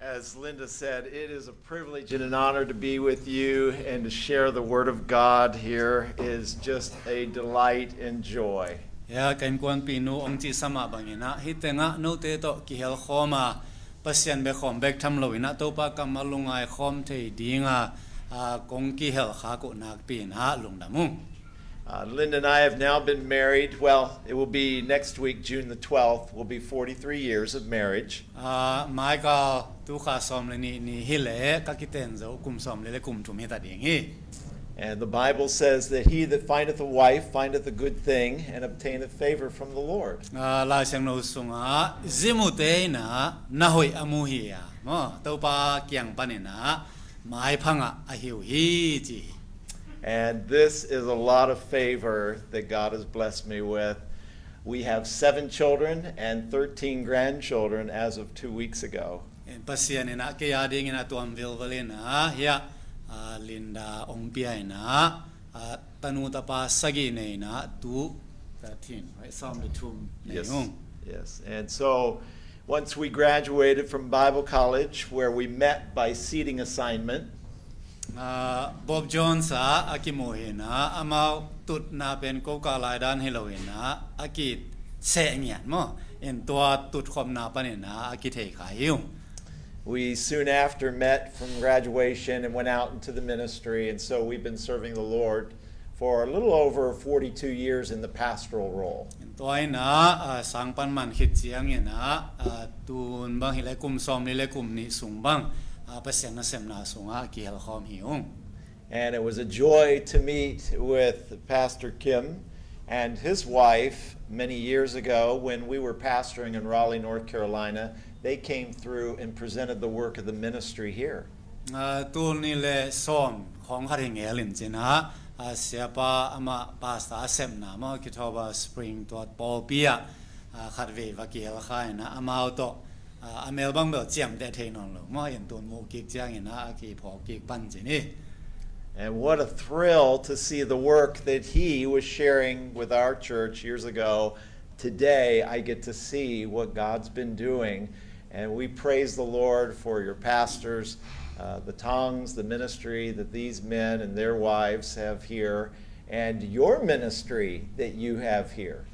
As Linda said, it is a privilege and an honor to be with you and to share the Word of God here is just a delight and joy. Ya kan kuan pinu ong chi sama bangina hitenga no te to ki hel khoma pasien be khom bek tham loina to pa kamalungai khom thei dinga kong ki hel kha ko nak pin ha lungdamu. Linda and I have now been married. Well, it will be next week, June the 12th, will be 43 years of marriage. Mai ka tu kha som le ni hile ka kiten zo kum som le kum thum heta ding hi. And the Bible says that he that findeth a wife findeth a good thing and obtaineth favor from the Lord. La sang no sunga zimute na hoi amu hi ya mo to pa kyang panina mai phanga a hiu hi ji. And this is a lot of favor that God has blessed me with. We have 7 children and 13 grandchildren as of 2 weeks ago. Pasian ina ke ya ding ina tuam vilvalina ya Linda ong piai na tanu tapa sagi nei na tu 13 right some the tum Yes. And so once we graduated from Bible college where we met by seating assignment, Bob Jones akimohina amau tut na pen ko ka lai dan heloina akit se ngian mo en tua tut khom na panina akithei khai. We soon after met from graduation and went out into the ministry, and so we've been serving the Lord for a little over 42 years in the pastoral role. Toy na sang pan man khit chiang ina tun bang hilai kum som ni le kum ni sung bang pasien na sem na sunga ki hel khom hiung. And it was a joy to meet with Pastor Kim and his wife many years ago when we were pastoring in Raleigh, North Carolina. They came through and presented the work of the ministry here. Tu ni le som khong haring elin jina siapa ama pasta sem na mo kithoba spring tot Paul Biak khatve va ki hel khai na amau to amel bang bel chiam de thei non lo mo yen tun mu ki chiang ina ki pho ki pan jini. And what a thrill to see the work that he was sharing with our church years ago. Today I get to see what God's been doing. And we praise the Lord for your pastors, the tongues, the ministry that these men and their wives have here, and your ministry that you have here.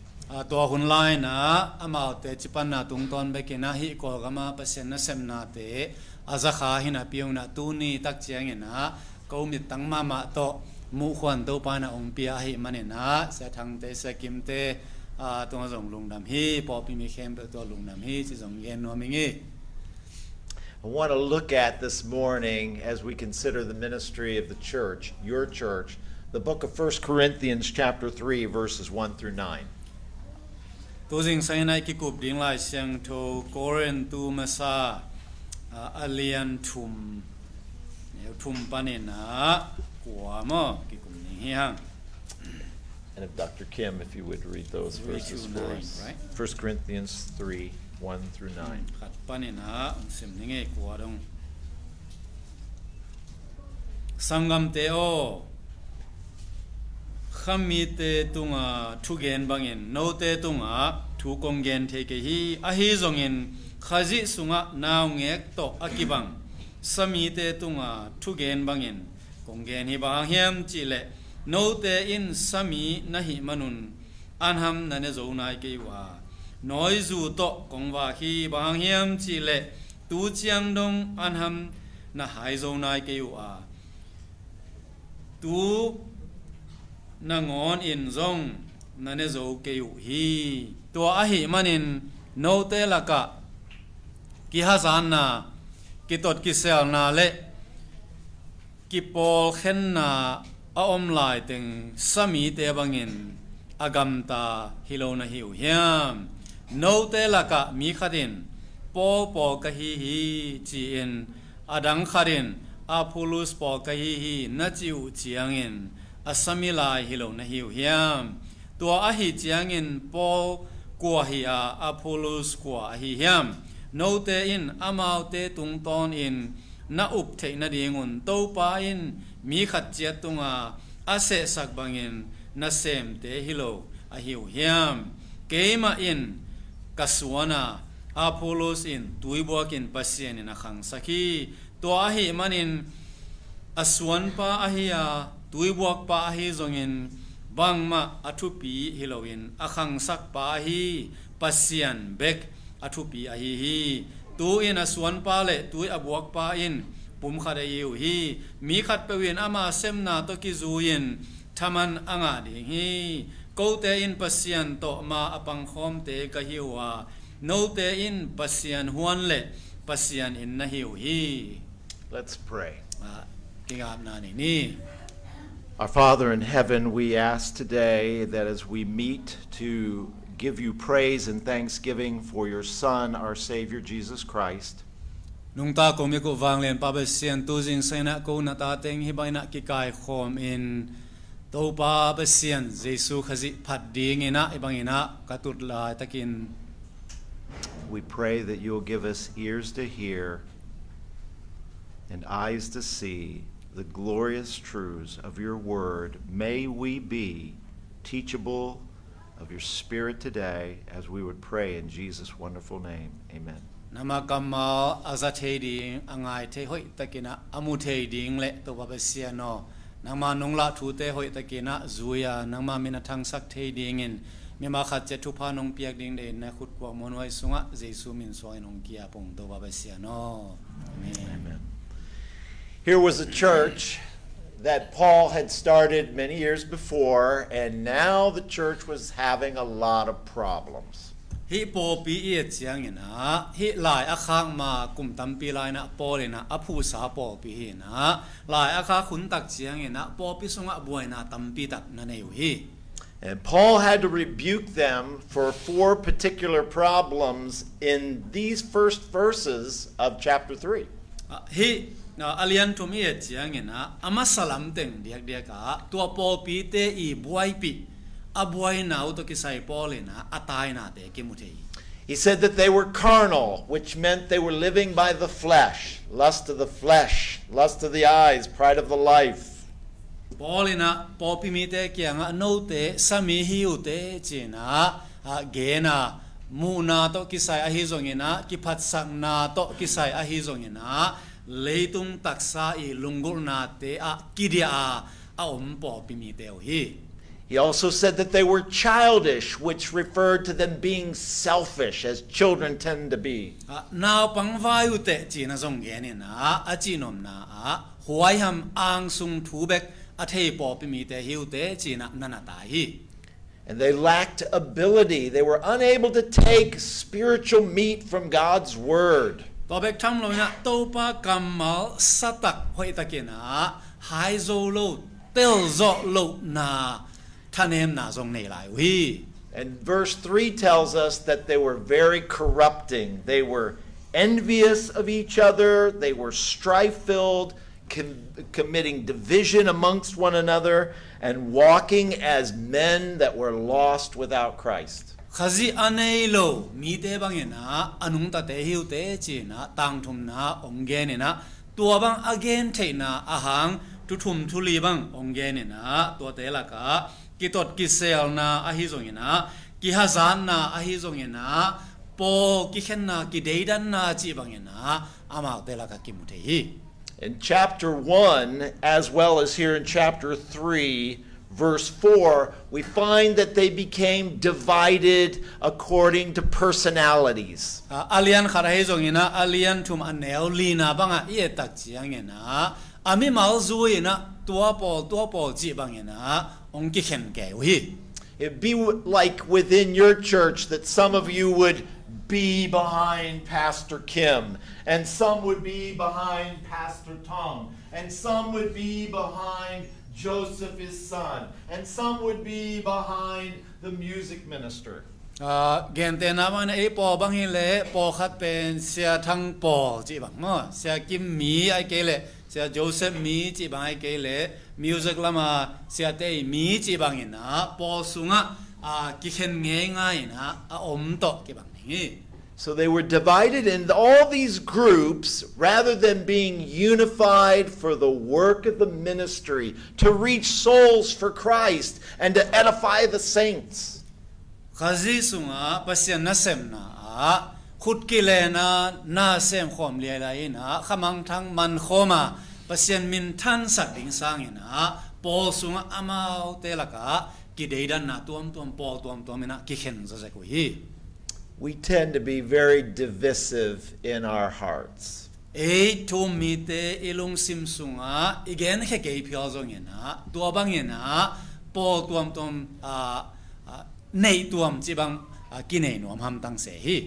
Tua hun lai na amau te chipan na tung ton bekina hi ko gama pasien na sem na te azakha hina piung na tu ni tak chiang ina ko mit tang mama to mu khwan to pa na ong pia hi manena sa thang te sa kim te tong zong lungnam hi po pi mi khem to lungnam hi chi zong yen no mingi. I want to look at this morning as we consider the ministry of the church, your church, the book of 1 Corinthians chapter 3 verses 1 through 9. Tu jing sai nai ki kup ding lai siang tho Koren tu masa alian thum panena kwa mo ki kum ni hang. And if Dr. Kim, if you would read those verses for us. Right? 1 Corinthians 3, 1 through 9. Khat panena sim ninge kwa dong. Sangam te o khamite tunga thugen bangin no te tunga thu konggen theke hi a hi zongin khaji sunga naw ngek to akibang samite tunga thugen bangin konggen hi bang hiam chile no te in sami nahi manun anham nane zo nai ke wa noi zu to kongwa hi bang hiam chile tu chiang dong anham na hai zo nai ke wa tu nangon in zong nane zo ke hi to a hi manin no te laka ki hazan na ki tot ki sel na le ki pol khen na a om lai teng sami te bangin agam ta hilo na hiu hiam no te laka mi khadin po ka hi chi in adang khadin apulus po ka hi na chiu chiang in asami lai hilo na hiu hiam to a hi chiang in po kwa hi apulus kwa hi hiam no te in amau te tung ton in na up the na dingun to pa in mi khat chia tunga ase sak bangin na sem te hilo a hiu hiam keima in kaswana Apollos in tuibwak in pasien in akhang saki to ahi manin aswan pa ahia tuibwak pa ahi zongin bangma athupi hilowin akhang sak pa ahi pasian bek athupi ahi hi tu in aswan pa le tu abwak pa in pum khada yu hi mi khat pewin ama semna to ki zuin thaman anga ding hi ko te in pasian to ma apang khom te ka hiwa no te in pasian huan le pasian in na hiu hi. Let's pray. Kingap na ni. Our Father in heaven, we ask today that as we meet to give you praise and thanksgiving for your Son, our Savior, Jesus Christ, Nung ta ko mi ko wang len pa pasian tu jing sai na ko na ta teng hi bai na ki kai khom in to pa pasian Jesu khazi phat ding ina ibang ina katut la takin. we pray that you'll give us ears to hear and eyes to see the glorious truths of your word. May we be teachable of your Spirit today as we would pray in Jesus' wonderful name. Amen. Namakama azathe ding angai the hoi takina amu the ding le to pa pasian no nangma nongla thu te hoi takina zuya nangma mina thang sak the ding in mima khat che thu pha nong piak ding de na khut ko monwai sunga Jesu min soi nong kia pong to pa pasian no. Amen. Here was a church that Paul had started many years before, and now the church was having a lot of problems. Hi po pi e chiang ina hi lai akhang ma kum tam pi lai na polina aphu sa po pi hi na lai akha khun tak chiang ina po pi sunga buai na tam pi tak na nei hi. And Paul had to rebuke them for 4 particular problems in these first verses of chapter 3. Hi na alian tum e chiang ina ama salam teng diak diak ka tua po pi te I buai pi abuai na to ki sai polina atai na te ki muthei. He said that they were carnal, which meant they were living by the flesh, lust of the flesh, lust of the eyes, pride of the life. Polina popi mi te kianga no te sami hiu te china gena mu na to kisai ahi zongina ki phat sang na to kisai ahi zongina leitung taksa I lungul na te a kidia a popi mi te hi. He also said that they were childish, which referred to them being selfish, as children tend to be. Now pangvayu te china zongeni na a chinom na huai ham ang sung thubek athei popi mi te hiu te china nanata hi. And they lacked ability. They were unable to take spiritual meat from God's word. Tobek tham lo na to pa kamal satak hoi takina hai zo lo tel zo lo na thanem na zong nei lai wi. And verse 3 tells us that they were very corrupting. They were envious of each other. They were strife-filled, committing division amongst one another, and walking as men that were lost without Christ. Khazi anei lo mi te bangena anung ta te hiu te china tang thum na ongge ne na tua bang again theina ahang tu thum thuli bang ongge ne na to te la ka ki tot ki sel na ahi zongina ki hazan na ahi zongina po ki khen na ki deidan na chi bangena ama te la ka ki mu the hi. In chapter 1, as well as here in chapter 3, verse 4, we find that they became divided according to personalities. Alian kharai zongina alian thum anel lina banga ye tak chiangena ami mal zuina tua po chi bangena ongki khen ke wi. It'd be like within your church that some of you would be behind Pastor Kim, and some would be behind Pastor Tom, and some would be behind Joseph, his son, and some would be behind the music minister. Gente na man e po bang le po khat pen sia thang po chi bang mo sia kim mi ai ke le sia Joseph mi chi bang ai ke le music lama sia te mi chi bang ina po sunga ki khen nge nga ina a om to ki bang ni. So they were divided in all these groups rather than being unified for the work of the ministry, to reach souls for Christ and to edify the saints. Khazi sunga pasyan na sem na ขุดกิเลนะน่าเสมขอมเลียไรนะขมังทั้งมันขอมาเปเสียนมินทันสักดิ่งสร้างนะปอสุงอามาเตละกะกิเดดันนะตัวมปอตัวมนะกิเข็นจะกุย We tend to be very divisive in our hearts. ทุมมีเตอิลุงซิมสุงะอีกแค่เกี่ยวพิจารณานะตัวบางอย่างนะปอตัวมในตัวมจีบังกินเนนวมทำตั้งเสีย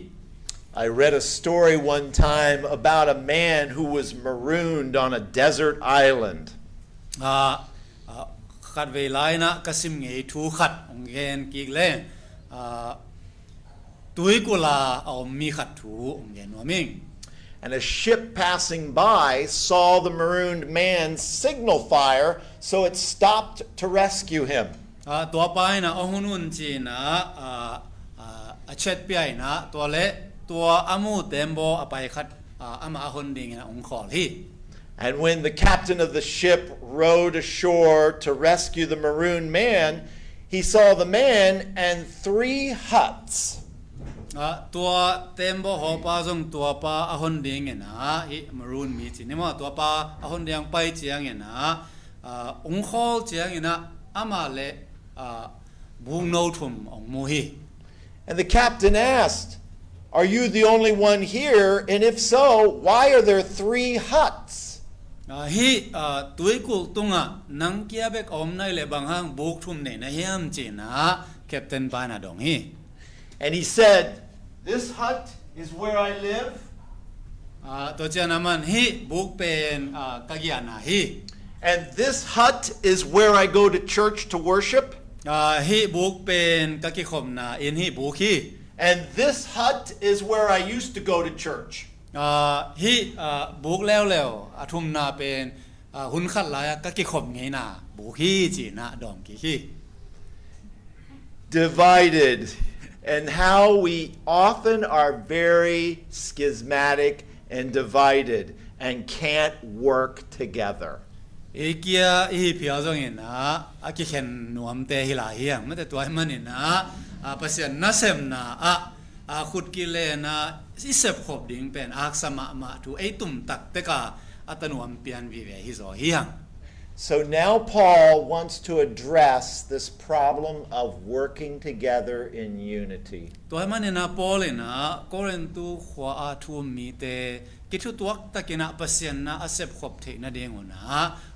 I read a story one time about a man who was marooned on a desert island. ขัดเวลานะกสิมเงยทูขัดองเกนกิกเล่ตุยกุลาเอามีขัดทูองเกนวมิง And a ship passing by saw the marooned man's signal fire, so it stopped to rescue him. ตัวไปนะองุนุนจีนะเช็ดไปนะตัวเละตัวอามูเต็มโบอไปขัดอามาคนดิ่งนะองขอที่ And when the captain of the ship rowed ashore to rescue the marooned man, he saw the man and 3 huts. ตัวเต็มโบหอปาจงตัวปาอาคนดิ่งนะฮิมารูนมีจีนี่ว่าตัวปาอาคนดิ่งไปเจียงนะองขอเจียงนะอามาเละบุงโนทุมองมูฮี And the captain asked, "Are you the only one here? And if so, why are there 3 huts?" ฮีตัวกุลตุงะนังเกียเบกอมในเลบางห้างบุกทุมเนี่ยนะเฮียมจีนะแคปเทนปานาดงฮี And he said, "This hut is where I live." ตัวเจ้านามันฮีบุกเป็นกักยานาฮี And this hut is where I go to church to worship. ฮีบุกเป็นกักกิคมนาอินฮีบุกฮี And this hut is where I used to go to church. ฮีบุกแล้วทุมนาเป็นหุ่นขัดลายกักกิคมไงนาบุกฮีจีนะดองกิฮี Divided. And how we often are very schismatic and divided and can't work together. อีเกียอีพิจารณานะอากิเข็นนวมเตหิลาเฮียงไม่แต่ตัวมันนี่นะภาษานัสเซมนะขุดกิเลนะอิเสบขบดิ่งเป็นอักษมามาถูไอตุ่มตักเตกาอัตนวมเปลี่ยนวิเวหิโซเฮียง So now Paul wants to address this problem of working together in unity. ตัวมันนี่นะปอลนะโครินตูขวาทูมีเตกิทุตัวตะกินะภาษานะอาเสบขบเทนะเดียงนะ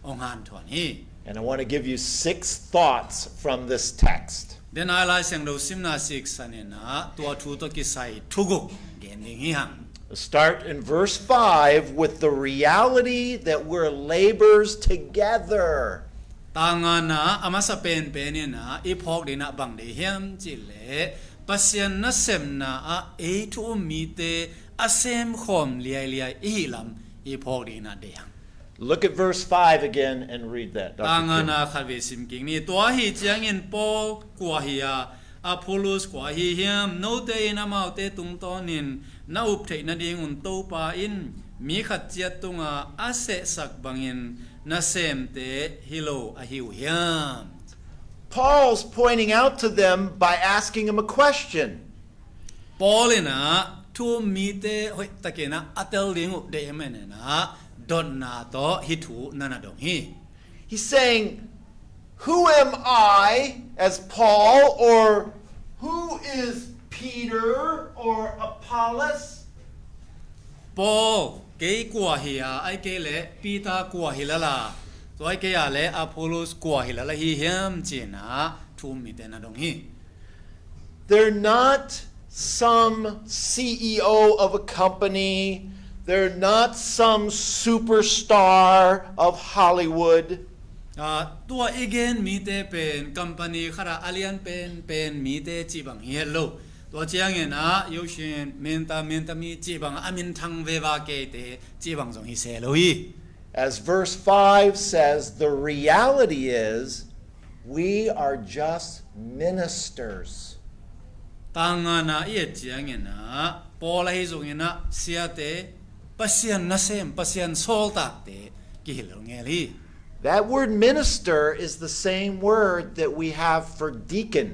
องหันทวนี้ And I want to give you 6 thoughts from this text. เดนไลเซงดูซิมนาซิกสันนะตัวทูตกิไซทุกุเกนดิงฮิฮัง We'll start in verse 5 with the reality that we're laborers together. ตางานะอามาสเปนเนี่ยนะอีพอกดีนะบังเดียมจิเลปัสยันนัสเซมนะเอทูมีเตอาเซมขอมเลียอีลำอีพอกดีนะเดียง Look at verse 5 again and read that. ตางา Dr. นะ Kim. ขัดเวสิมกิงนี่ตัวฮีเจียงอินปอลกัวฮีอาโพโลสกัวฮีเฮียมโนเตอินามาเตตุงตอนินนาอุปเทนาดีงุนโตปาอินมีขัดเจียตุงอาเสสักบังอินนาเซมเตฮิโลอาฮิวเฮียม Paul's pointing out to them by asking him a question. ปอลนะทูมีเตเฮตะเกนะอัตเตลลิงอุเดเมเนนะดอนนาโตฮิทูนานาดงฮี He's saying, who am I as Paul, or who is Peter or Apollos? ปอลเกยกัวฮีไอเกเลปีตากัวฮีละละตัวไอเกยเลอโพโลสกัวฮีละละฮีเฮียมจีนะทูมีเตนาดงฮี They're not some CEO of a company. They're not some superstar of Hollywood. ตัวอีเกนมีเตเป็นคัมพานีขราอาเลียนเป็นมีเตจีบังเฮลโลตัวเจียงเงินยูชินเมนตามีจีบังอามินทังเววาเกเตจีบังจงฮิเซโลฮี As verse 5 says, the reality is we are just ministers. ต่างานาเอียเจียงเงินปอลาฮิจงเงินเสียเตปัสยันนัสเซมปัสยันโซลตักเตกิฮิลงเงลี That word minister is the same word that we have for deacon.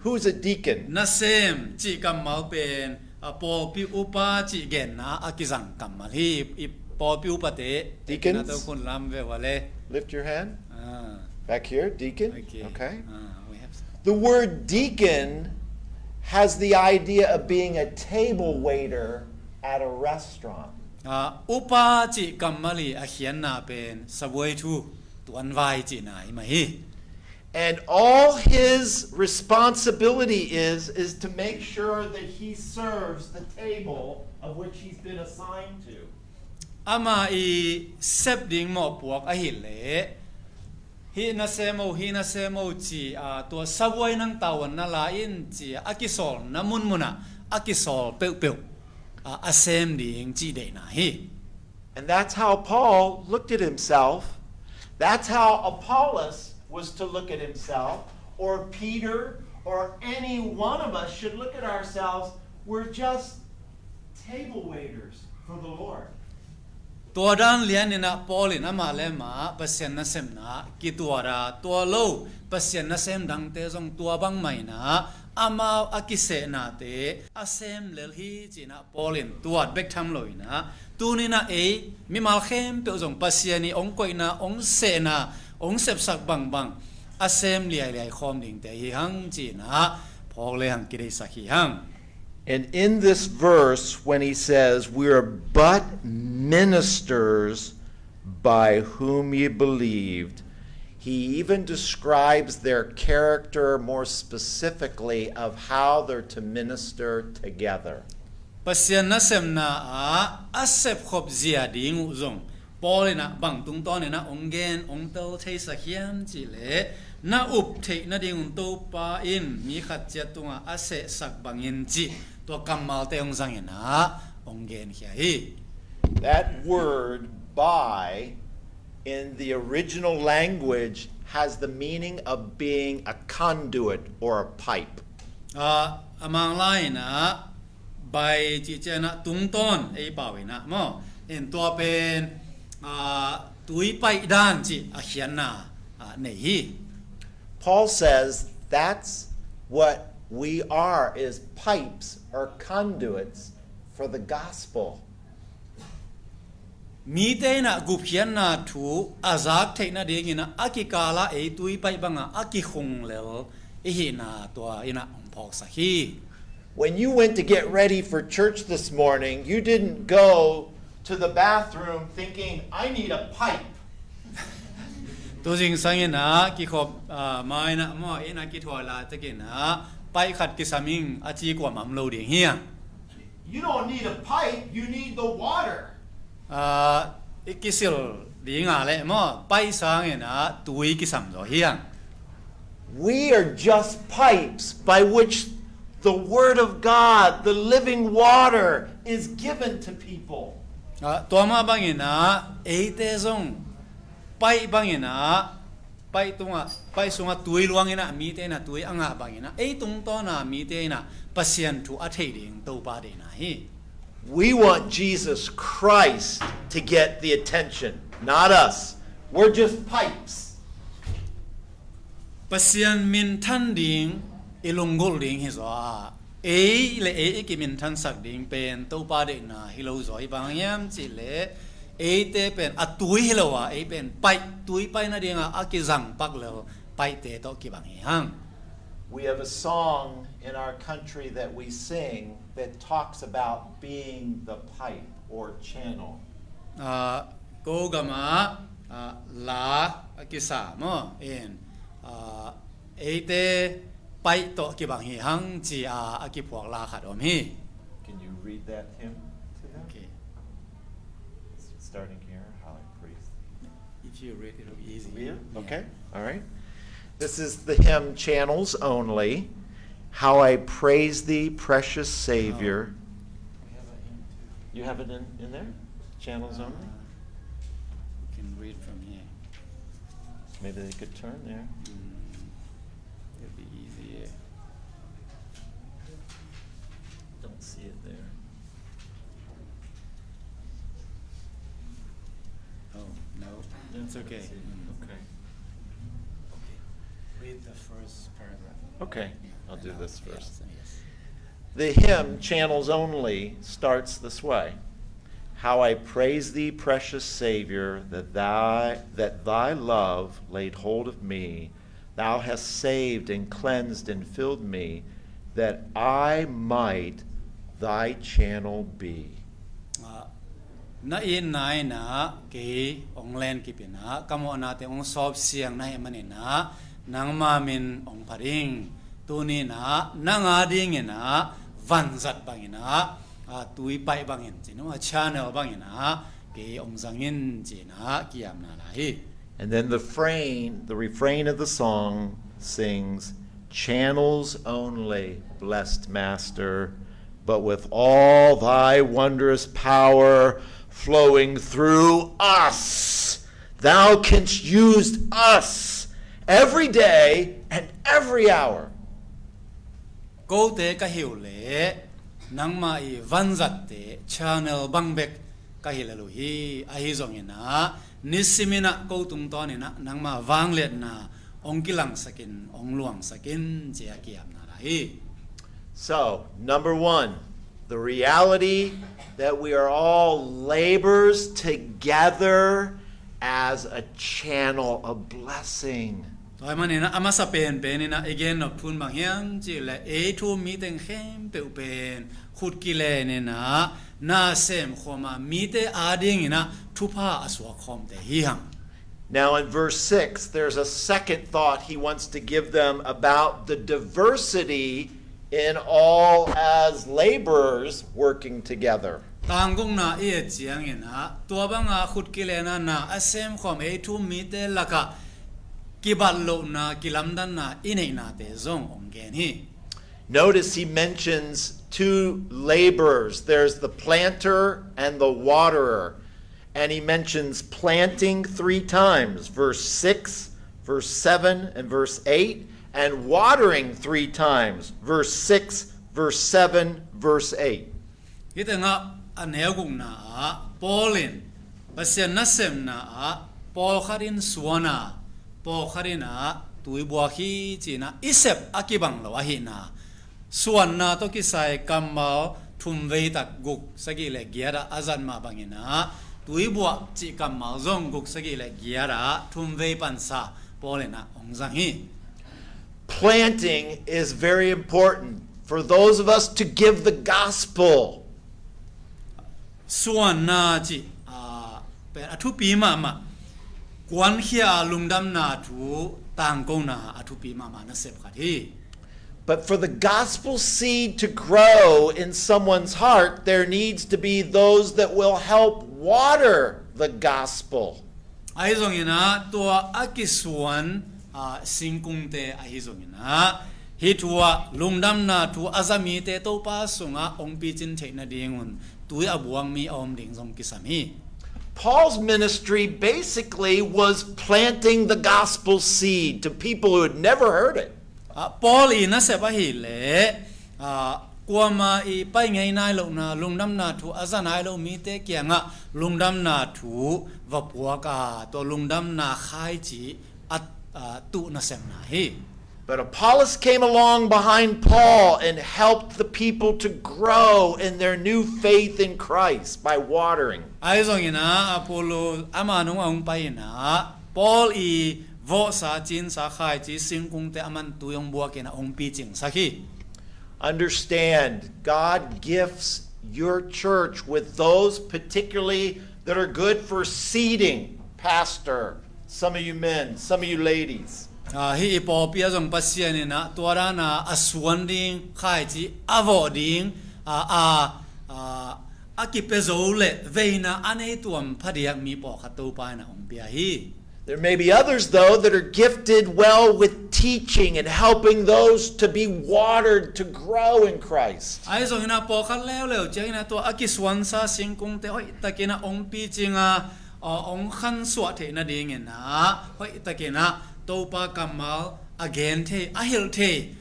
Who's a deacon? นัสเซมจีกัมมาเป็น po pi upa chi gen na akizang kamal hi po pi upa te Deacons? na to kun lam ve wale Lift your hand. ah Back here, deacon. okay we have The word deacon has the idea of being a table waiter at a restaurant. upa chi kamali a hian na pen saboi thu tuan vai chi na I ma hi And all his responsibility is to make sure that he serves the table of which he's been assigned to. ama I sep ding mo puak a hi le hi na semo chi to saboi nang tawan na la in chi akisol na mun muna akisol peu asem ding chi de na hi And that's how Paul looked at himself. That's how Apollos was to look at himself, or Peter, or any one of us should look at ourselves. We're just table waiters for the Lord. ตัวด้านเลียนนี่นะปอลินอามาเลมาเปอร์เซ็นต์นะเซมนะกิตัวราตัวโลเปอร์เซ็นต์นะเซมดังเตจงตัวบังไม่นะอามาอากิเสนาเตอาเซมเลลฮีจีนะปอลินตัวเบกทำเลยนะตัวนี้นะมีมาเข้มเปียวจงเปอร์เซ็นต์นี่องกวยนะองเสนาองเสพสักบังอาเซมเลียคอมดิ่งเตฮีหังจีนะพอเลยหังกิริสักฮีหังAnd in this verse, when he says, we are but ministers by whom ye believed, he even describes their character more specifically of how they're to minister together. Pasien na sem na asep khop zia ding uzong pole na bang tung ton na ongen ongtel thei sa hiam chi le na up thei na ding to pa in mi khat che tunga ase sak bangin chi to kamal te ong sang na ongen hi That word by in the original language has the meaning of being a conduit or a pipe. Amang lai na by chi che na tung ton pa we na mo in to pen tui pai dan chi a hian na nei hi Paul says that's what we are, is pipes or conduits for the gospel. Mi te na gup hian na thu azak thei na ding ina akikala tui pai banga akihung lel hi na to ina phok sa hi When you went to get ready for church this morning, you didn't go to the bathroom thinking, I need a pipe. to jing sang ina ki khop mai na mo ina ki thola te ki na pai khat ki saming achi kwa mam lo ding hiang You don't need a pipe, you need the water. ikisil ding a le mo pai sang ina tui ki sam zo hiang We are just pipes by which the Word of God, the living water, is given to people. to ma bang ina te zong pai bang ina pai tunga pai sunga tui luang ina mi te na tui anga bang ina tung to na mi te na pasien thu a thei ding to ba de na hi We want Jesus Christ to get the attention, not us. We're just pipes. pasien min than ding ilungol ding hi zo le ki min than sak ding pen to pa de na hi lo zo I bang yam chi le te pen a tui hi lo wa pen pai tui pai na ding a ki zang pak lo pai te to ki bang hi hang We have a song in our country that we sing that talks about being the pipe or channel. Ko gama la ki sa mo en te pai to ki bang hi hang chi a ki phok la khat om hi Can you read that hymn to them? okay Starting here, how I praise if you read it will be easy thee. Okay, all right. This is the hymn Channels Only. How I praise thee, precious Savior. we have a hymn too You have it in there? Channels Only? you can read from here Maybe they could turn there. it'll be easier Don't see it there. oh no it's okay Okay. read the first paragraph Okay, I'll do this first. yes. The hymn, Channels Only, starts this way. How I praise thee, precious Savior, that thy love laid hold of me. Thou hast saved and cleansed and filled me, that I might thy channel be. Na in nai na ke ong len ki pina kamo na te ong sob siang na manina nang mamin ong paring tuni na nanga ding ina vanzat bangina tui pai bangin chino channel bangina ke ong zangin jina kiam na lai. And then the refrain of the song sings, channels only, blessed Master, but with all thy wondrous power flowing through us, thou canst use us every day and every hour. Go te ka hiu le nang mai vanzat te channel bangbek ka hilalu hi a hi zongina nisimina ko tung to ni na nang ma wanglet na ong kilang sakin ong luang sakin je kiam na lai. So, number one, the reality that we are all laborers together as a channel of blessing. Toy manina ama sa pen penina again of pun bang hiang ji le e thu mi teng khem pe pen khut ki le ne na sem khoma mi te ading ina thupa aswa khom te hi hang. Now in verse 6, there's a second thought he wants to give them about the diversity in all as laborers working together. Tangong na e chiang ina to banga khut ki le na asem khom e thu mi te laka kiballo na kilamdan na inei na te zong ongen hi. Notice he mentions two laborers. There's the planter and the waterer. And he mentions planting 3 times, verse 6, verse 7, and verse 8, and watering 3 times, verse 6, verse 7, verse 8. Kita nga anegong na Paulin pasyan nasem na Paul karin suwana Paul karina tui buahi china isep akibang lawahi na suwan na to kisay kamao tumvei tak guk sagile giara azan mabangina tui buak chi kamao zong guk sagile giara tumvei pansa Paulina ongzanghi. Planting is very important for those of us to give the gospel. Suwan na chi per atupi mama kwan hia lungdam na tu tangkong na atupi mama na sep khati. But for the gospel seed to grow in someone's heart, there needs to be those that will help water the gospel. Ai zongina to akisuan singkung te ai zongina hitua lungdam na tu azami te to pa sunga ongpi chin theina dingun tui abuang mi om ding zong kisami. Paul's ministry basically was planting the gospel seed to people who had never heard it. Paul ina sepa hi le kwama I pai ngai nai lo na lungdam na thu azanai lo mi te kyanga lungdam na thu vapua ka to lungdam na khai chi at tu na sem na hi. But Apollos came along behind Paul and helped the people to grow in their new faith in Christ by watering. Ai zongina Apollo amanong ong pai na Paul I vo sa chin sa khai chi singkung te aman tuyong buak na ong pi ching sakhi. Understand, God gifts your church with those particularly that are good for seeding. Pastor, some of you men, some of you ladies. Hi ipo pia zong pasya ni na tuara na aswan ding khai chi avo ding akipezo le veina ane tuam phadiak mi po khato pa na ong pia hi. There may be others, though, that are gifted well with teaching and helping those to be watered to grow in Christ. Ai zong ina po khat leo chang to akiswan sa singkung te oi takina ong pi chinga ong khan suat the na ding na hoi takina to pa kamal again the ahil the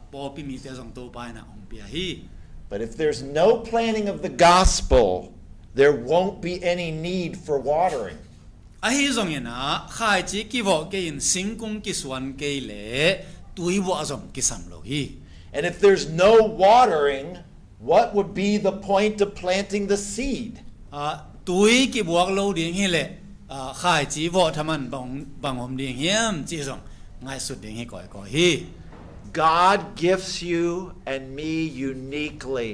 po pi mi te zong to pa na ong pia hi. But if there's no planting of the gospel, there won't be any need for watering. Ahi zong ina khai chi ki vo ke in singkung ki swan ke le tui bo azong ki sam lo hi. And if there's no watering, what would be the point of planting the seed? ตุยกีบวกโลเดียงฮีเละขายจีวอทมันบังหอมเดียงเฮียมจีส่งง่ายสุดเดียงฮีก่อยฮี God gifts you and me uniquely.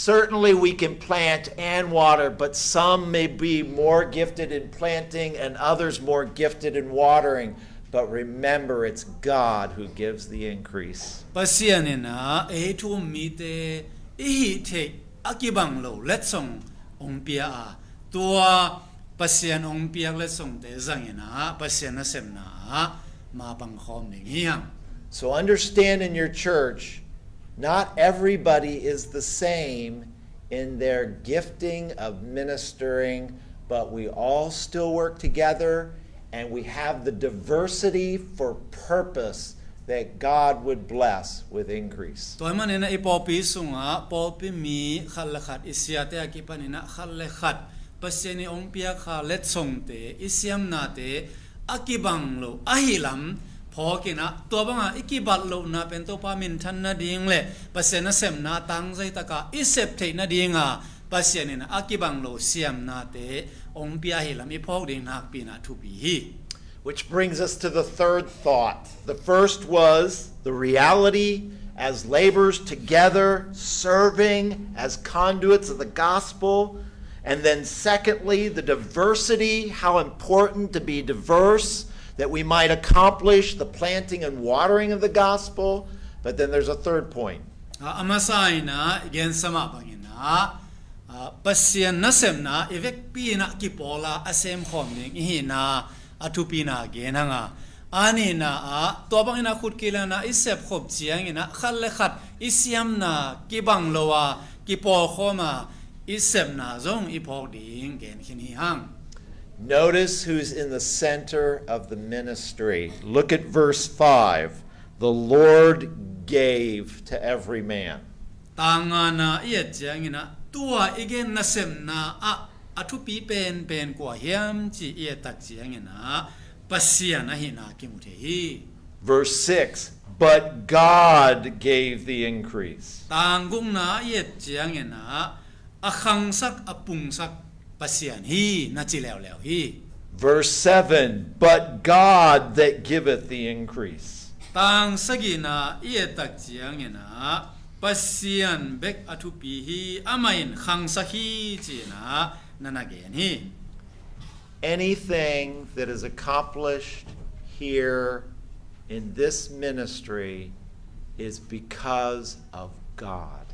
Certainly we can plant and water, but some may be more gifted in planting and others more gifted in watering. But remember, it's God who gives the increase. ปัสยานี่นะทุมมีเตอีเทอากิบังโลเล็ดส่งองเปียตัวปัสยานองเปียเล็ดส่งเตจังนะปัสยานเสมนะมาบังคอมหนึ่งเฮียง So understand in your church, not everybody is the same in their gifting of ministering, but we all still work together and we have the diversity for purpose that God would bless with increase. ตัวมันเนี่ยไอปอปีสุงปอปีมีขัดละขัดอิสยาเตอากิปันเนี่ยขัดละขัดปัสยานีองเปียขัดเล็ดส่งเตอิสยามนาเตอากิบังโลอาหิลัมพอกินะตัวบังอิกิบัตโลนาเป็นตัวปามินทันนาดิงเล่ปัสยานะเสมนาตังใจตะกะอิเซปเทนาดิงปัสยานีนะอากิบังโลเสียมนาเตองเปียหิลัมอิพอกดิงนักปีนะทุปี Which brings us to the third thought. The first was the reality as laborers together, serving as conduits of the gospel. And then secondly, the diversity, how important to be diverse, that we might accomplish the planting and watering of the gospel. But then there's a third point. Amasayna again sama bangina pasyan nasemna evek pina kipola asem khomning ihina atupina genanga anina to bangina khutkilana isep khop chiangina khalle khat isyamna kibanglowa kipol khoma isemna zong ipok ding gen khini hang. Notice who's in the center of the ministry. Look at verse 5. The Lord gave to every man. Tangana iya chiangina tua igen nasemna atupi pen kwa hiam chi iya tak chiangina pasiana hina kimutehi. Verse 6. But God gave the increase. Tangungna iya chiangina akhangsak apungsak pasian hi nachileo leo hi. Verse 7. But God that giveth the increase. Tang sagina iya tak chiangina pasian bek atupi hi amain khangsahi china nanagen hi. Anything that is accomplished here in this ministry is because of God.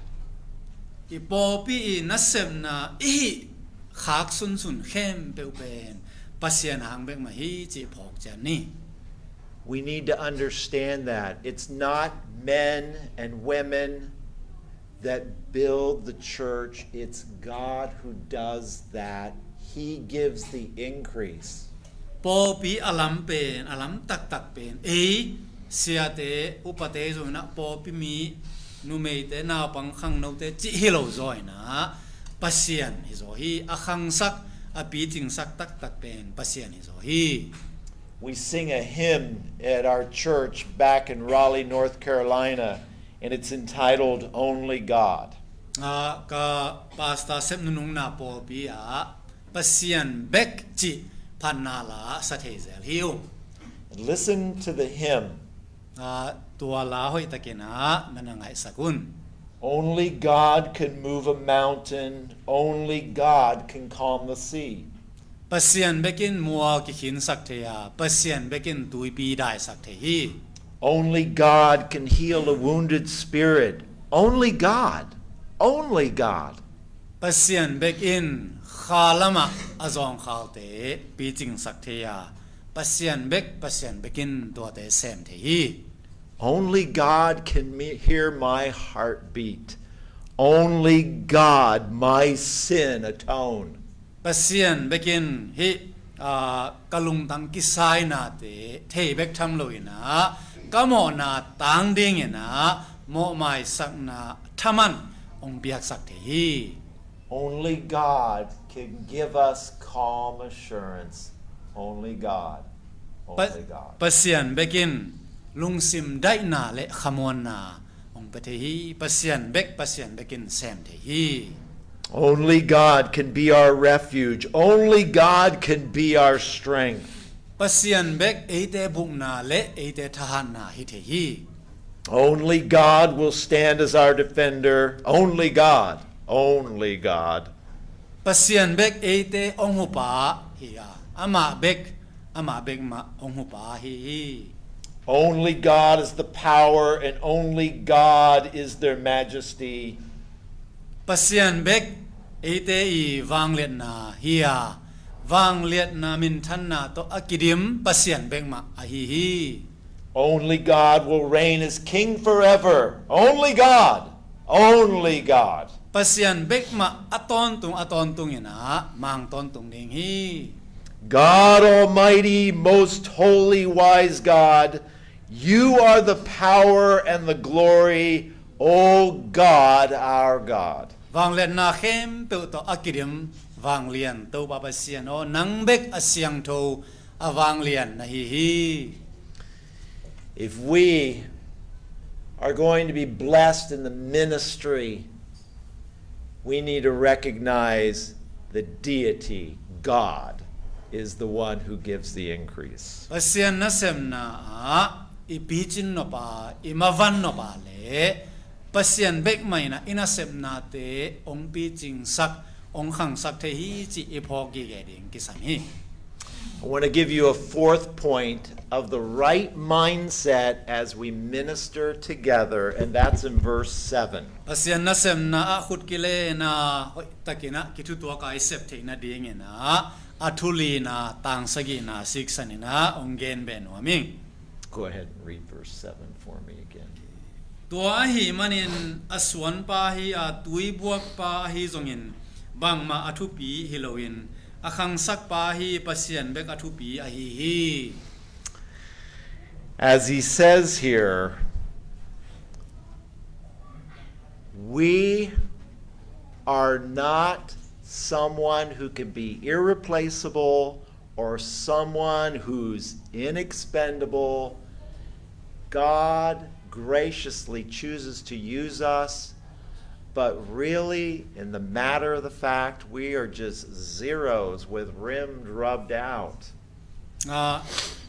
Ipopi nasemna ihi khak sun khem peupen pasian hang bek ma hi chi phok chan ni. We need to understand that it's not men and women that build the church, it's God who does that. He gives the increase. Popi alam pen alam tak pen siate upate zoina popi mi numeite na pang khang no te chi hilo zoina pasian hi zo hi akhang sak api ting sak tak pen pasian hi zo hi. We sing a hymn at our church back in Raleigh, North Carolina, and it's entitled Only God. Ka pasta sem nung na popi pasian bek chi panala sathezel hiu. Listen to the hymn. Tua la hoi takena nanangai sakun. Only God can move a mountain. Only God can calm the sea. Pasian bekin mua ki khin saktheya pasian bekin tui pi dai sakthehi. Only God can heal a wounded spirit. Only God. Only God. Pasian bekin khalama azong khalte pi jing saktheya pasian bekin to te sem thehi. Only God can hear my heartbeat. Only God my sin atone. Pasian bekin hi kalung tang kisai na te thei bek tham loina kamo na tang ding na mo mai sak na thaman ong biak sak thehi. Only God can give us calm assurance. Only God. Only God. Pasian bekin lungsim dai na le khamon na ong pe the hi pasien bekin sem the hi Only God can be our refuge. Only God can be our strength. pasien bek eite buk na le eite thahan na hi the hi Only God will stand as our defender. Only God. Only God. pasien bek eite ong hu pa hi ya ama bek ma ong hu pa hi Only God is the power, and only God is their majesty. pasien bek eite I wang let na hi ya wang let na min than na to akidim pasien bek ma a hi Only God will reign as king forever. Only God. Only God. pasien bek ma aton tung ina mang ton tung ding hi God Almighty, most holy, wise God, you are the power and the glory, O God, our God. wang let na khem pe to akidim wang lian to ba pasien o nang bek asyang tho a wang lian na hi If we are going to be blessed in the ministry, we need to recognize the deity, God, is the one who gives the increase. pasien na sem na I pichin no pa I mavan no pa le pasien bek mai na ina sem na te ong pichin sak ong khang sak the hi chi I phok gi ge ding ki sam hi I want to give you a fourth point of the right mindset as we minister together, and that's in verse 7. pasien na sem na a khut ki le na hoi takina ki thu to ka I sep the na ding ina athuli na tang sagi na siksan ina ong gen ben wa ming Go ahead and read verse 7 for me again. tua hi manin aswan pa hi a tui buak pa hi zongin bang ma athu pi hiloin akhang sak pa hi pasien bek athu pi a hi As he says here, we are not someone who can be irreplaceable or someone who's inexpendable. God graciously chooses to use us, but really, in the matter of the fact, we are just zeros with rims rubbed out.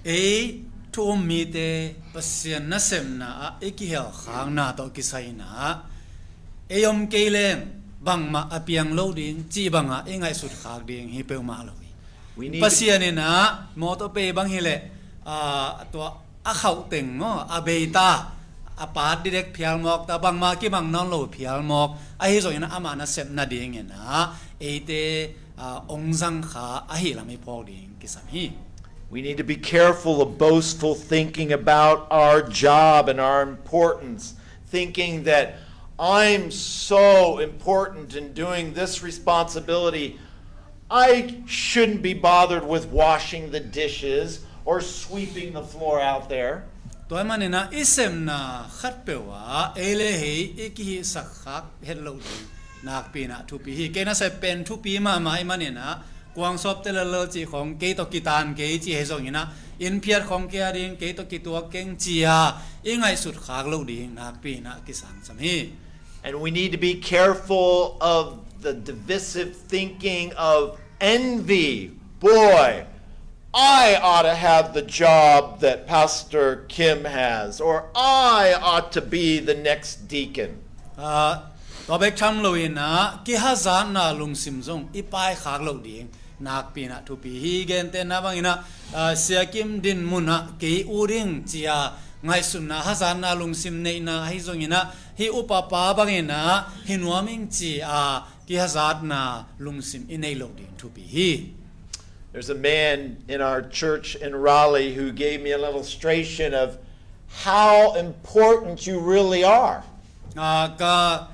e to mi te pasien na sem na a ki hel khang na to ki sai na e yom ke leng bang ma apiang lo ding chi banga e ngai sut khak ding hi pe ma lo We need pasien na mo to pe bang hi le to a khau teng ngo a beita a pa direct phial mok ta bang ma ki bang non lo phial mok a hi zo ina ama na sem na ding na e te ong jang kha a hi la mi phok ding ki sam hi We need to be careful of boastful thinking about our job and our importance, thinking that I'm so important in doing this responsibility. I shouldn't be bothered with washing the dishes or sweeping the floor out there. toy manina isem na khat pewa ele he eki sak khak hello nak pi na thu pi hi ke na se pen thu pi ma mai manina kwang sop te le chi khong ke to kitan ke chi he zong ina in phiat khong ke ring ke to ki to keng chia ingai sut khak lo ding nak pi na ki sang sam hi And we need to be careful of the divisive thinking of envy. Boy, I ought to have the job that Pastor Kim has, or I ought to be the next deacon. to bek tham lo ina ki hazan na lung sim zong I pai khak lo ding nak pi na thu pi hi gen te na bang ina sia kim din muna ke u ring chia ngai sun na hazan na lung sim nei na hi zong ina hi upa pa bang ina hi nuaming chi ki hazat na lung sim inei lo ding thu pi hi There's a man in our church in Raleigh who gave me an illustration of how important you really are. ka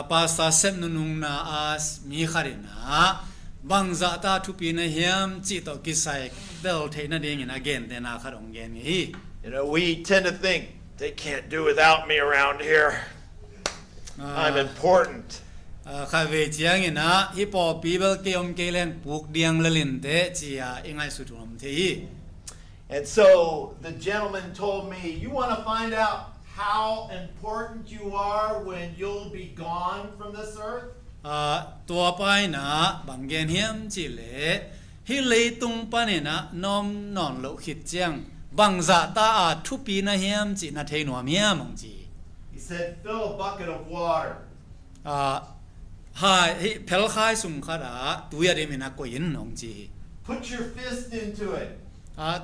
pasta sem nung na as mi kharina bangza ta thu pi na hiam chi to ki sai del the na ding in again te na kharong gen hi You know, we tend to think they can't do without me around here. I'm important. kha ve chiang ina hi po people ke om ke len puk diang lalin te chia ingai su thum the hi And so the gentleman told me, you want to find out how important you are when you'll be gone from this earth? ตัวไปนะบางเกณฑ์เฮียมจิเลฮิเลยตุงปะเนี่ยนะน้อมนอนโลคิดเจียงบางจะตาทุปีนะเฮียมจินะเทนัวเมียมังจี He said, fill a bucket of water. หายเพลคายสุงขดาตัวยาดีมินะก็ยินน้องจี Put your fist into it.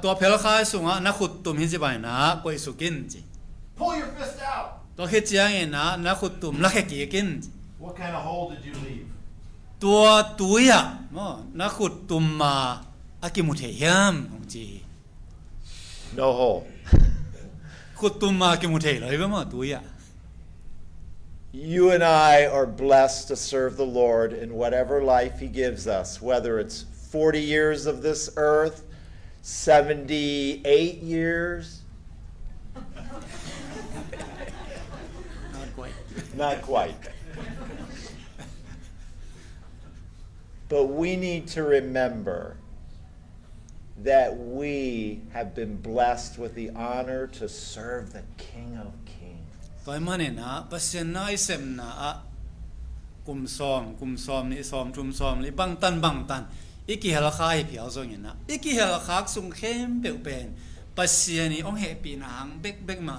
ตัวเพลคายสุงนักขุดตุ่มหิจิบายนะก็อิสุกินจี Pull your fist out. ตัวคิดเจียงเองนะนักขุดตุ่มนักเกี่ยกิน What kind of hole did you leave? ตัวยานักขุดตุ่มมาอากิมุเทียมน้องจี No hole. ขุดตุ่มมาอากิมุเทียเลยก็มาตัวยา You and I are blessed to serve the Lord in whatever life He gives us, whether it's 40 years of this earth, 78 years. Not quite. Not quite. But we need to remember that we have been blessed with the honor to serve the King of Kings. ตัวมันเนี่ยนะปัสยานาอิเซมนะกุมซ้อมนี่ซ้อมจุมซ้อมนี่บังตันอีกี่เฮลคาให้เพียวส่งอย่างนะอีกี่เฮลคาส่งเข้มเปลี่ยนเป็นปัสยานี่องเฮปีนางเบกมา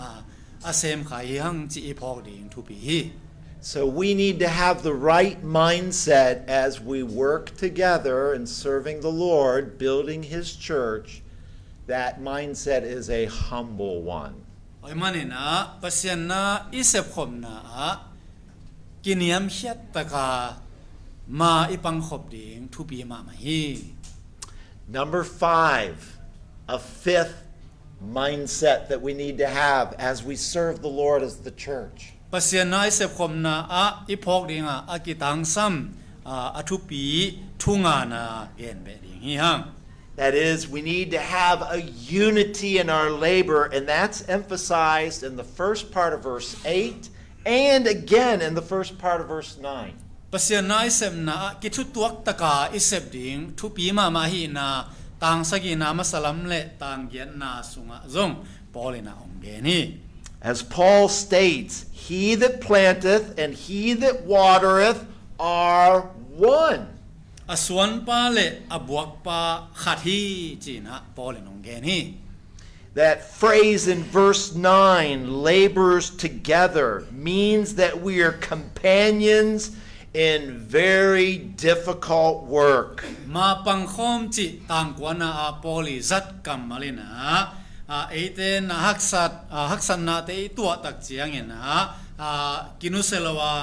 อาเซมขายหังจีพอกดิ่งทุปี So we need to have the right mindset as we work together in serving the Lord, building His church. That mindset is a humble one. ไอ้มันเนี่ยนะปัสยานาอิเซฟคมนะกินยามเฮ็ดตะกามาอีปังขบดิ่งทุปีมาไม่ Number 5, a fifth mindset that we need to have as we serve the Lord as the church. ปัสยานาอิเซฟคมนะอีพอกดิ่งอากิตังซ้ำทุปีทุงานาเกณฑ์แบบดิ่งฮีฮัง That is, we need to have a unity in our labor, and that's emphasized in the first part of verse 8 and again in the first part of verse 9. ปัสยานาอิเซมนะกิทุตัวตะกาอิเซบดิ่งทุปีมาฮีนาต่างสกินามาสลัมเลต่างเกียนนาสุงะซงปอลินาองเกนี As Paul states, he that planteth and he that watereth are one. อสวนปาเลอบวกปาขัดฮีจีนะปอลินองเกนี That phrase in verse 9, labors together, means that we are companions in very difficult work. มาปังคอมจิต่างกว่านาปอลิจัดกัมมาลินะเอเตนฮักษันนาเตตัวตักเจียงเงินะกินุเซลวา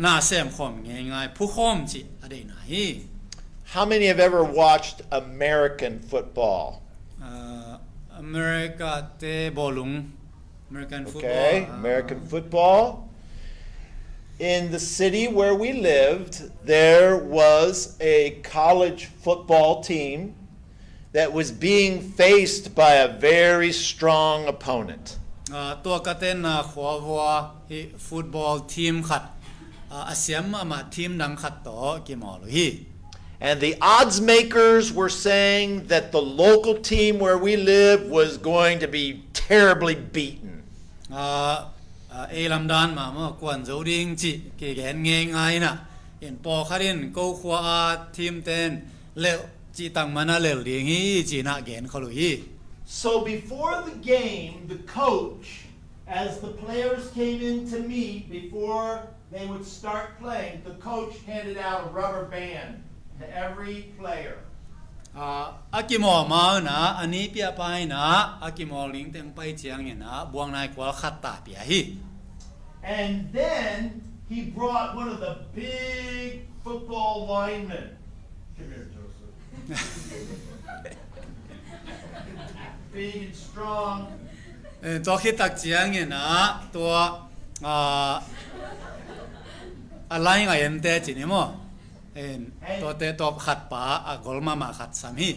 น่าเซมคอมง่ายๆผู้คอมจิอะไรไหน How many have ever watched American football? อเมริกาเตบอลุง American football Okay, American football. In the city where we lived, there was a college football team that was being faced by a very strong opponent. ตัวกระเตนขววัวฟุตบอลทีมขัดอาเซียมมาทีมดังขัดต่อกี่หมอเลย And the odds makers were saying that the local team where we live was going to be terribly beaten. ลำดานมาเมื่อกวนเจ้าดิ่งจิเกี่ยนง่ายๆนะเห็นปอคารินกูขวาทีมเต้นเลี้ยวจีตังมานาเลี้ยวดิ่งจีน่าเกนเขาเลย So before the game, the coach, as the players came in to meet, before they would start playing, the coach handed out a rubber band to every player. อากิมอมานะอันนี้เปียไปนะอากิมอลิงเต็งไปเจียงเนี่ยนะบวงนายกว่าขัดตาเปียฮี And then he brought one of the big football linemen. Come here, Joseph. Big and strong. ตัวคิดตักเจียงเนี่ยนะตัวอะไรไงเอ็นเตจิเนี่ยมั้งตัวเตตัวขัดป่ากอลมาขัดสามี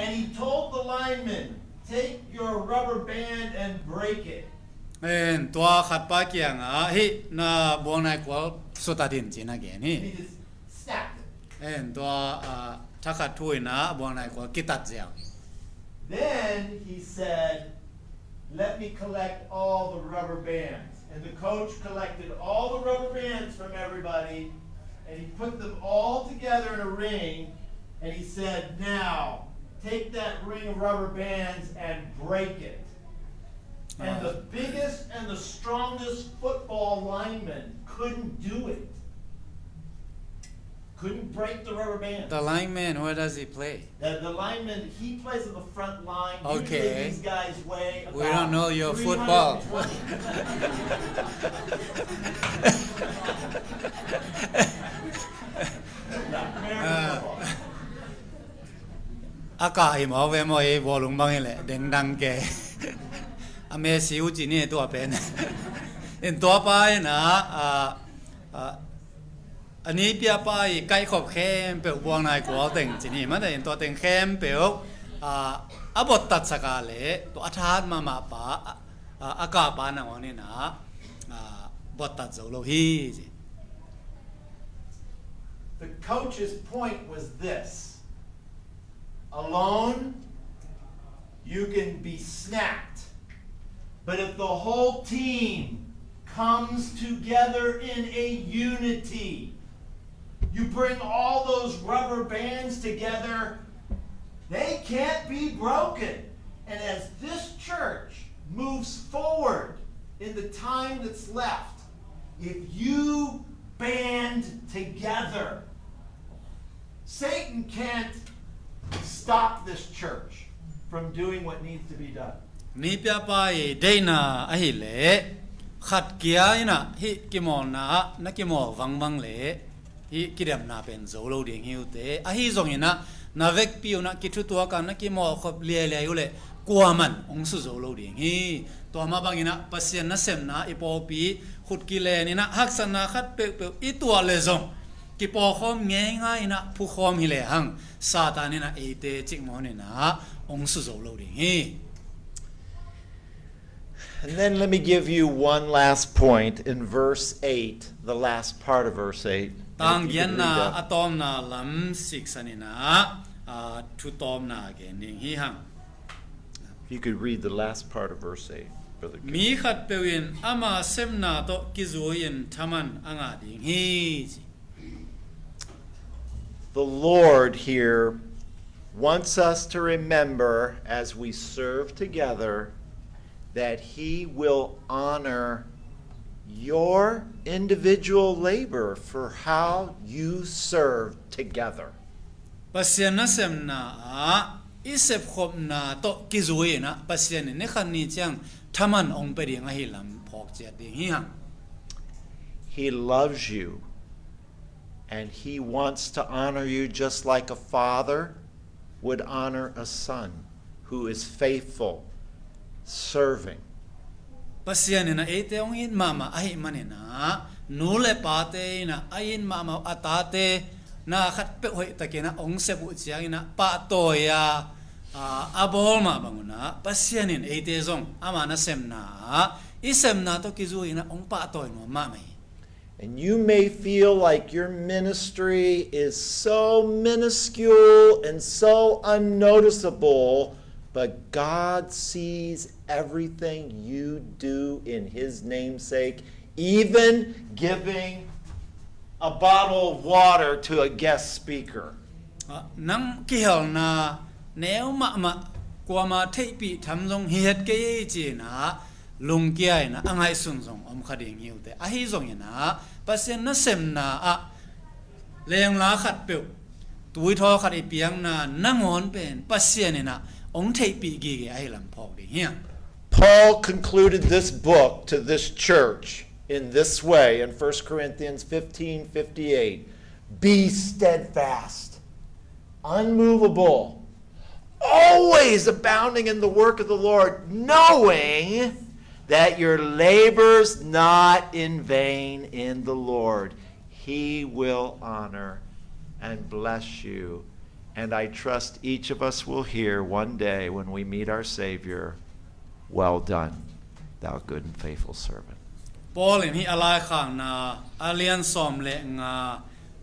And he told the lineman, take your rubber band and break it. ตัวขัดป่าเกียงฮิน่าบวงนายกว่าสุดตัดดินจีน่าเกนี่ And he just snapped it. ตัวถ้าขัดถ้วยนะบวงนายกว่ากิตัดเจียง Then he said, let me collect all the rubber bands. And the coach collected all the rubber bands from everybody, and he put them all together in a ring, and he said, now, take that ring of rubber bands and break it. And the biggest and the strongest football lineman couldn't do it. Couldn't break the rubber band. The lineman, where does he play? The lineman, he plays on the front line. Okay. Usually these guys weigh about We don't know your football. 320. อากาศหมอเวมอวอลงบ้างนี่แหละเด้งดังแกอเมซิวจีนี่ตัวเป็นเห็นตัวไปนะอันนี้เปียไปใกล้ขอบแคมเปียวบวงนายกัวเต็งจีนี่มันแต่เห็นตัวเต็งแคมเปียวอบทตัดสกาเลตัวอาทานมาป่าอากาศปานังวันนี้นะบทตัดโซโลฮี The coach's point was this. Alone, you can be snapped. But if the whole team comes together in a unity, you bring all those rubber bands together, they can't be broken. And as this church moves forward in the time that's left, if you band together, Satan can't stop this church from doing what needs to be done. นี่เปียไปได้นาอหิเลขัดเกียร์นะฮิกิมอนานักกิมอวังเลฮิกิเดมนาเป็นโซโลดิ่งหิวเตอหิส่งนะนาเวกปิวนะกิทุตัวกันนักกิมอขบเลียอยู่เลยกลัวมันองสุโซโลดิ่งฮิตัวมาบางนะปัสเซียนนะเซมนะอีปอปีขุดกิเลนี่นะฮักษณะขัดเปลอีตัวเลซงกิปอคอมง่ายๆนะผู้คอมฮิเลหังซาตานี่นะเอเตจิกมอนี่นะองสุโซโลดิ่งฮิ And then let me give you one last point in verse 8, the last part of verse 8. ต่างยันนาอะตอมนาลำสิกษานินะทุตอมนาเกนิงฮิฮัง If you could read the last part of verse 8, Brother. มีขัดเปวินอามาเซมนาโตกิโซยินทามันอ่างาดิงฮิ The Lord here wants us to remember as we serve together that He will honor your individual labor for how you serve together. ปัสเซียนนะเซมนาอิเซฟขบนาโตกิโซยินะปัสเซียนนี่ขันนี้จังทามันองไปดิงฮิลำพอกเจดิงฮิฮัง He loves you and He wants to honor you just like a father would honor a son who is faithful, serving. ปัสเซียนนี่นะเอเตองอินมาอหิมันนี่นะนูเลปาเตนะอินมาอัตาเตนะขัดเปหอยตะเกนะองเซบุเจียงนะปะโตยาอาบอลมาบังนะปัสเซียนนี่เอเตซงอามานะเซมนาอิเซมนาโตกิโซยินะองปะโตยนัวมาไม่ And you may feel like your ministry is so minuscule and so unnoticeable, but God sees everything you do in His namesake, even giving a bottle of water to a guest speaker. นังกิฮลนาแนวมากว่ามาเทปีทำทรงเฮ็ดเกยจีนะลุงเกียนะอังไงสุนทรงอมคดีงิวแต่อหิทรงนะปัสเซนนะเซมนาเลงลาขัดเปียวตุยทอขัดอีเปียงนานั่งหอนเป็นปัสเซนนะองเทปีกีเกไอลำพอกดิเฮีย Paul concluded this book to this church in this way in 1 Corinthians 15:58. Be steadfast, unmovable, always abounding in the work of the Lord, knowing that your labor's not in vain in the Lord. He will honor and bless you. And I trust each of us will hear one day when we meet our Savior, well done, thou good and faithful servant. ปอลนี่อะไรข้างนาอาเลียนซอมเลงา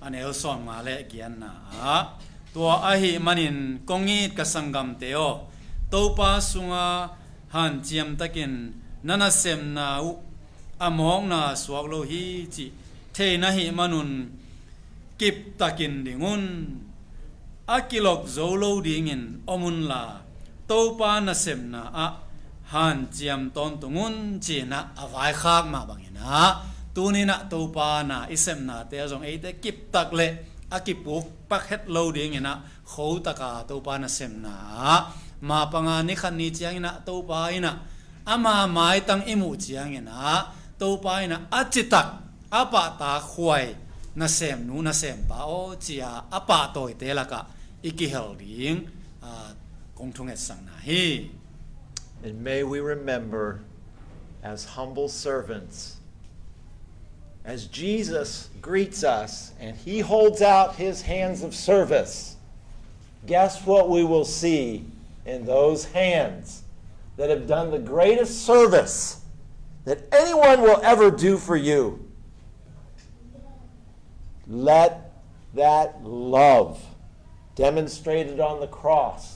อันเอลซอมงาเลเกียนนาตัวอหิมันินกงงีดกสังกัมเตโอตัวปาสุงา han chiam takin nana sem na u among na swak lo hi chi the na hi manun kip takin dingun akilok zolo dingin omun la topa na sem na a han chiam ton tungun chi na avai khak ma bangina tunina topa na isem na te jong e te kip tak le akipuk pakhet lo dingina kho taka topa na sem na ma panga ni khan ni chiang ina topa ina ama mai tang imu chiang ina topa ina achitak apa ta khwai na sem nu na sem pa o chia apa toy te laka ikihel ding kong thung et sang na hi. And may we remember as humble servants, as Jesus greets us and he holds out his hands of service, guess what we will see in those hands that have done the greatest service that anyone will ever do for you? Let that love demonstrated on the cross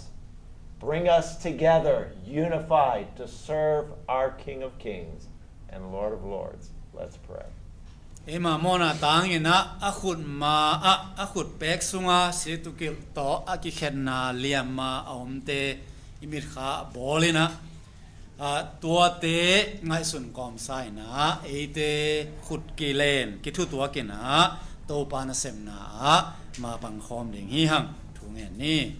bring us together, unified, to serve our King of Kings and Lord of Lords. Let's pray. Ema mona tangina akhut ma akhut pek sunga situkil to akikhenna liama omte imir kha bolina tua te ngai sun kom sai na ete khut kilen kithu tua kina to pa na semna ma bang khom ding hi hang thungen ni.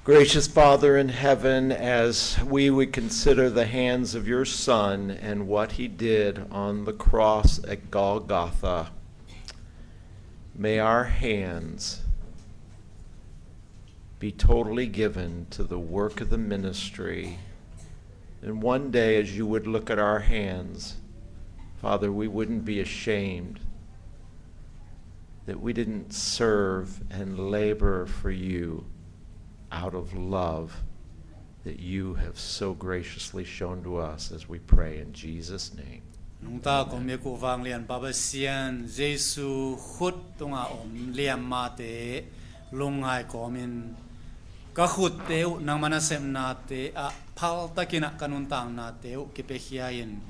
Gracious Father in heaven, as we would consider the hands of your Son and what he did on the cross at Golgotha, may our hands be totally given to the work of the ministry. And one day, as you would look at our hands, Father, we wouldn't be ashamed that we didn't serve and labor for you out of love that you have so graciously shown to us, as we pray in Jesus' name. Nung ta kom ye ku wang lian baba sian Jesu khut tunga om liam ma te lungai komin ka khut teu nang mana sem na te a phal takina kanun tang na teu ki pe hiain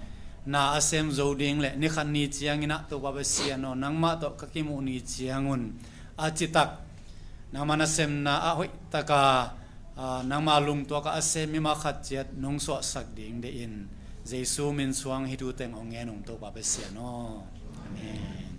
na asem zoding le ni khan ni chiang ina to baba sian no nang ma to ka ki mu ni chiangun a chitak nang mana sem na a hoi taka nang malung to ka asem mi ma khat chet nong so sak ding de in Jesu min suang hitu teng ongen ong to pa pe sia no. Amen.